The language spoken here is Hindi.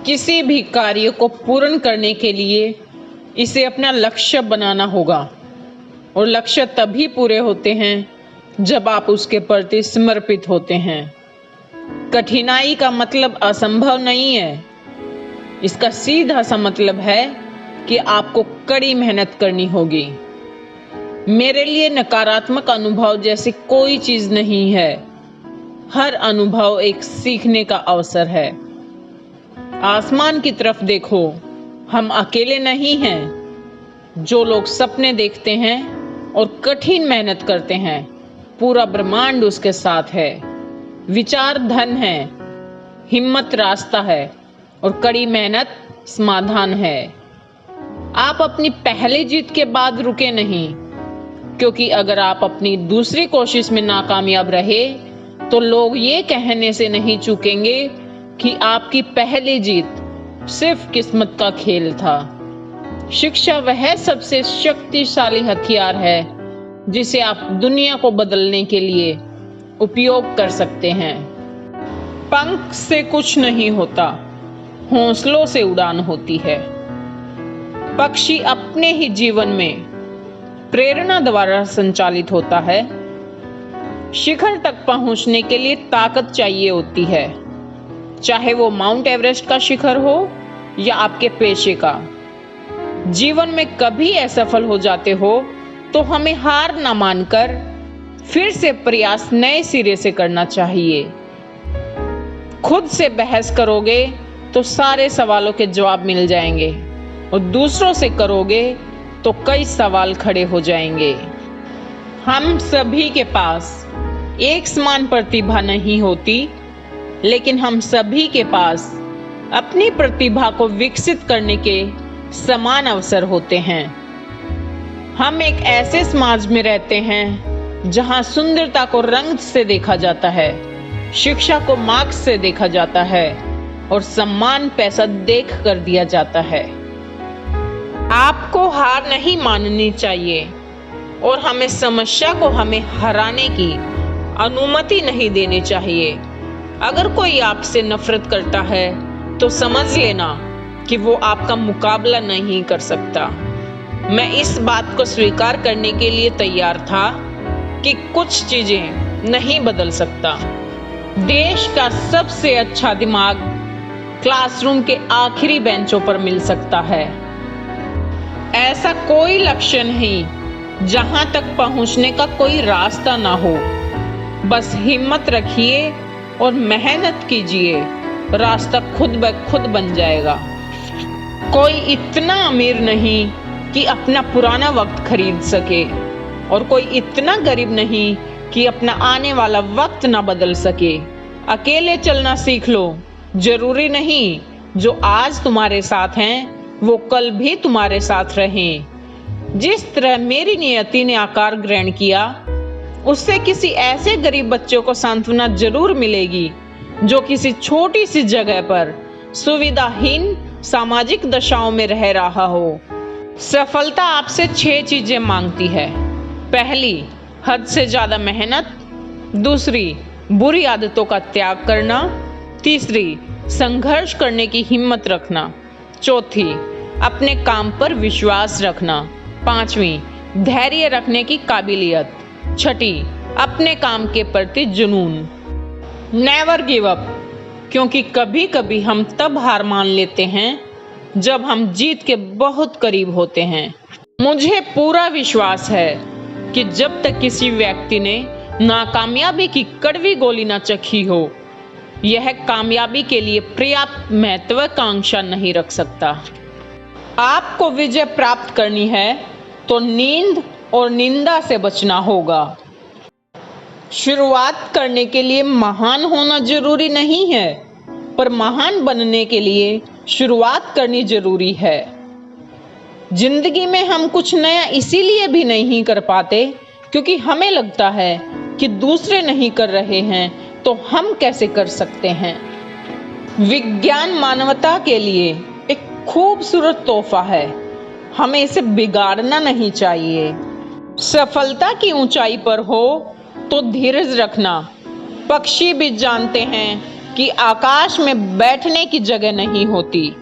किसी भी कार्य को पूर्ण करने के लिए इसे अपना लक्ष्य बनाना होगा और लक्ष्य तभी पूरे होते हैं जब आप उसके प्रति समर्पित होते हैं। कठिनाई का मतलब असंभव नहीं है, इसका सीधा सा मतलब है कि आपको कड़ी मेहनत करनी होगी। मेरे लिए नकारात्मक अनुभव जैसी कोई चीज नहीं है। हर अनुभव एक सीखने का अवसर है। आसमान की तरफ देखो, हम अकेले नहीं हैं। जो लोग सपने देखते हैं और कठिन मेहनत करते हैं, पूरा ब्रह्मांड उसके साथ है। विचार धन है, हिम्मत रास्ता है और कड़ी मेहनत समाधान है। आप अपनी पहली जीत के बाद रुके नहीं, क्योंकि अगर आप अपनी दूसरी कोशिश में नाकामयाब रहे तो लोग ये कहने से नहीं चूकेंगे कि आपकी पहली जीत सिर्फ किस्मत का खेल था। शिक्षा वह सबसे शक्तिशाली हथियार है जिसे आप दुनिया को बदलने के लिए उपयोग कर सकते हैं। पंख से कुछ नहीं होता, हौसलों से उड़ान होती है। पक्षी अपने ही जीवन में प्रेरणा द्वारा संचालित होता है। शिखर तक पहुंचने के लिए ताकत चाहिए होती है, चाहे वो माउंट एवरेस्ट का शिखर हो या आपके पेशे का। जीवन में कभी असफल हो जाते हो तो हमें हार ना मानकर फिर से प्रयास नए सिरे से करना चाहिए। खुद से बहस करोगे तो सारे सवालों के जवाब मिल जाएंगे और दूसरों से करोगे तो कई सवाल खड़े हो जाएंगे। हम सभी के पास एक समान प्रतिभा नहीं होती, लेकिन हम सभी के पास अपनी प्रतिभा को विकसित करने के समान अवसर होते हैं। हम एक ऐसे समाज में रहते हैं जहां सुंदरता को रंग से देखा जाता है, शिक्षा को मार्क्स से देखा जाता है और सम्मान पैसा देख कर दिया जाता है। आपको हार नहीं माननी चाहिए और हमें समस्या को हमें हराने की अनुमति नहीं देनी चाहिए। अगर कोई आपसे नफरत करता है तो समझ लेना कि वो आपका मुकाबला नहीं कर सकता। मैं इस बात को स्वीकार करने के लिए तैयार था कि कुछ चीजें नहीं बदल सकता। देश का सबसे अच्छा दिमाग क्लासरूम के आखिरी बेंचों पर मिल सकता है। ऐसा कोई लक्ष्य नहीं जहां तक पहुंचने का कोई रास्ता ना हो। बस हिम्मत रखिए और मेहनत कीजिए, रास्ता खुद ब खुद बन जाएगा। कोई इतना अमीर नहीं कि अपना पुराना वक्त खरीद सके और कोई इतना गरीब नहीं कि अपना आने वाला वक्त ना बदल सके। अकेले चलना सीख लो। जरूरी नहीं जो आज तुम्हारे साथ हैं वो कल भी तुम्हारे साथ रहें। जिस तरह मेरी नियति ने आकार ग्रहण किया, उससे किसी ऐसे गरीब बच्चों को सांत्वना जरूर मिलेगी जो किसी छोटी सी जगह पर सुविधाहीन सामाजिक दशाओं में रह रहा हो। सफलता आपसे 6 चीजें मांगती है। पहली, हद से ज्यादा मेहनत। दूसरी, बुरी आदतों का त्याग करना। तीसरी, संघर्ष करने की हिम्मत रखना। चौथी, अपने काम पर विश्वास रखना। पांचवी, धैर्य रखने की काबिलियत। छठी, अपने काम के प्रति जुनून। नेवर गिव अप, क्योंकि कभी कभी हम तब हार मान लेते हैं जब हम जीत के बहुत करीब होते हैं। मुझे पूरा विश्वास है कि जब तक किसी व्यक्ति ने नाकामयाबी की कड़वी गोली ना चखी हो, यह कामयाबी के लिए पर्याप्त महत्वाकांक्षा नहीं रख सकता। आपको विजय प्राप्त करनी है तो नींद और निंदा से बचना होगा। शुरुआत करने के लिए महान होना जरूरी नहीं है, पर महान बनने के लिए शुरुआत करनी जरूरी है। जिंदगी में हम कुछ नया इसीलिए भी नहीं कर पाते क्योंकि हमें लगता है कि दूसरे नहीं कर रहे हैं तो हम कैसे कर सकते हैं। विज्ञान मानवता के लिए एक खूबसूरत तोहफा है, हमें इसे बिगाड़ना नहीं चाहिए। सफलता की ऊंचाई पर हो तो धीरज रखना। पक्षी भी जानते हैं कि आकाश में बैठने की जगह नहीं होती।